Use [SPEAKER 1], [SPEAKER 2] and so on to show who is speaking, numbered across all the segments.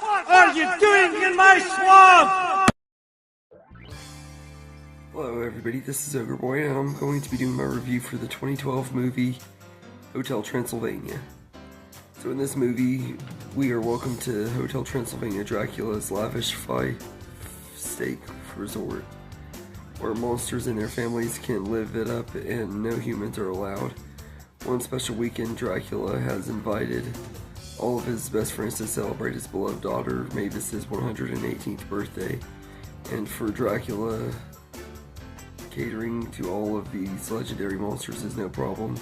[SPEAKER 1] What are you doing in my swamp?
[SPEAKER 2] Hello everybody, this is Ogre Boy, and I'm going to be doing my review for the 2012 movie Hotel Transylvania. So in this movie, we are welcome to Hotel Transylvania, Dracula's lavish five-state resort, where monsters and their families can live it up and no humans are allowed. One special weekend, Dracula has invited all of his best friends to celebrate his beloved daughter Mavis's 118th birthday, and for Dracula, catering to all of these legendary monsters is no problem.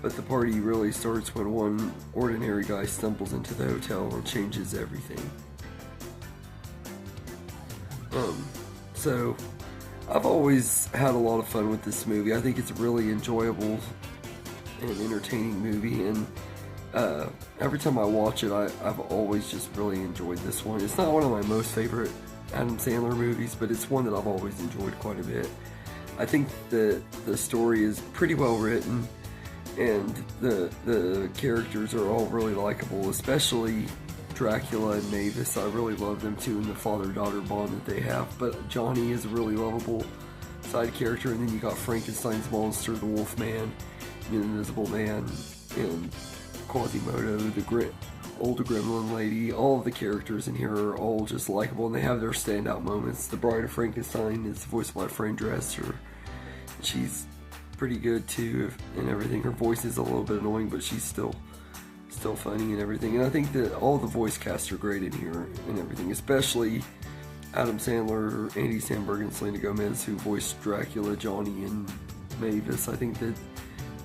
[SPEAKER 2] But the party really starts when one ordinary guy stumbles into the hotel and changes everything. So I've always had a lot of fun with this movie. I think it's a really enjoyable and entertaining movie, and every time I watch it, I've always just really enjoyed this one. It's not one of my most favorite Adam Sandler movies, but it's one that I've always enjoyed quite a bit. I think that the story is pretty well written, and the characters are all really likable, especially Dracula and Mavis. I really love them too, and the father-daughter bond that they have. But Johnny is a really lovable side character, and then you got Frankenstein's monster, the Wolf Man, the Invisible Man, and Quasimodo, the older gremlin lady. All of the characters in here are all just likable, and they have their standout moments. The Bride of Frankenstein is voiced by Fran Drescher. She's pretty good too, and everything. Her voice is a little bit annoying, but she's still funny and everything. And I think that all the voice casts are great in here and everything, especially Adam Sandler, Andy Samberg, and Selena Gomez, who voiced Dracula, Johnny, and Mavis. I think that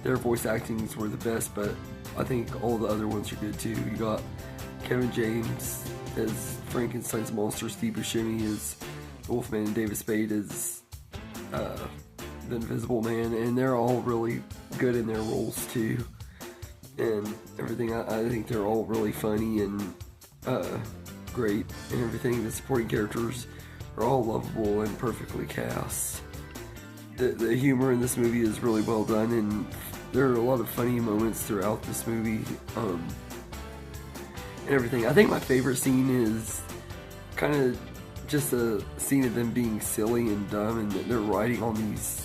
[SPEAKER 2] their voice actings were the best, but I think all the other ones are good too. You got Kevin James as Frankenstein's monster, Steve Buscemi as Wolfman, and David Spade as the Invisible Man, and they're all really good in their roles too, and everything. I think they're all really funny and great and everything. The supporting characters are all lovable and perfectly cast. The humor in this movie is really well done, and there are a lot of funny moments throughout this movie and everything. I think my favorite scene is kind of just a scene of them being silly and dumb, and they're riding on these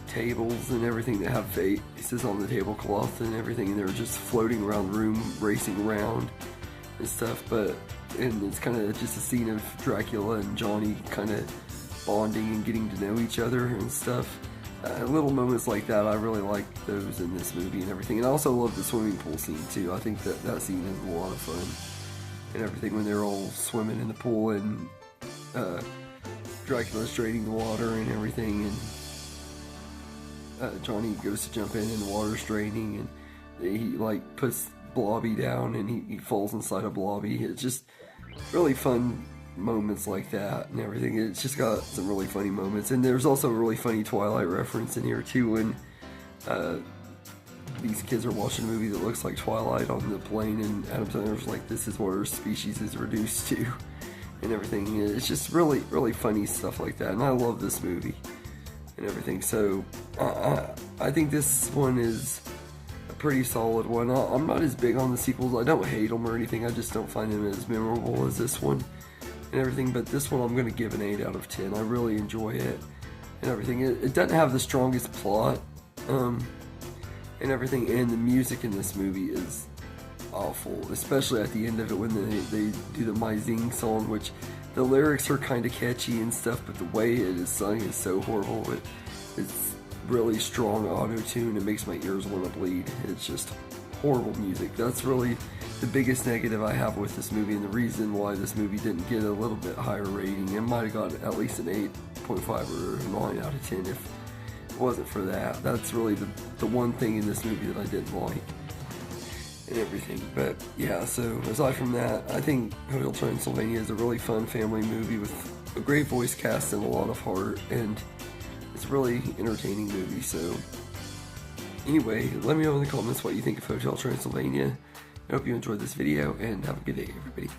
[SPEAKER 2] tables and everything that have faces on the tablecloth and everything, and they're just floating around the room, racing around and stuff. And it's kind of just a scene of Dracula and Johnny kind of bonding and getting to know each other and stuff. Little moments like that, I really like those in this movie and everything. And I also love the swimming pool scene too. I think that scene is a lot of fun and everything, when they're all swimming in the pool and Dracula's draining the water and everything, and Johnny goes to jump in and the water's draining, and he like puts Blobby down and he falls inside a Blobby. It's just really fun moments like that and everything. It's just got some really funny moments, and there's also a really funny Twilight reference in here too, when these kids are watching a movie that looks like Twilight on the plane, and Adam Sandler's like, this is what our species is reduced to and everything. It's just really, really funny stuff like that, and I love this movie and everything. So I think this one is a pretty solid one. I'm not as big on the sequels. I don't hate them or anything, I just don't find them as memorable as this one and everything. But this one I'm going to give an 8 out of 10. I really enjoy it and everything. It doesn't have the strongest plot and everything, and the music in this movie is awful, especially at the end of it when they do the My Zing song, which the lyrics are kind of catchy and stuff, but the way it is sung is so horrible. It's really strong auto-tune. It makes my ears want to bleed. It's just horrible music. That's really the biggest negative I have with this movie, and the reason why this movie didn't get a little bit higher rating. It might have got at least an 8.5 or a 9 out of 10 if it wasn't for that. That's really the one thing in this movie that I didn't like and everything. But yeah, so aside from that, I think Hotel Transylvania is a really fun family movie with a great voice cast and a lot of heart, and it's a really entertaining movie. So anyway, let me know in the comments what you think of Hotel Transylvania. I hope you enjoyed this video, and have a good day, everybody.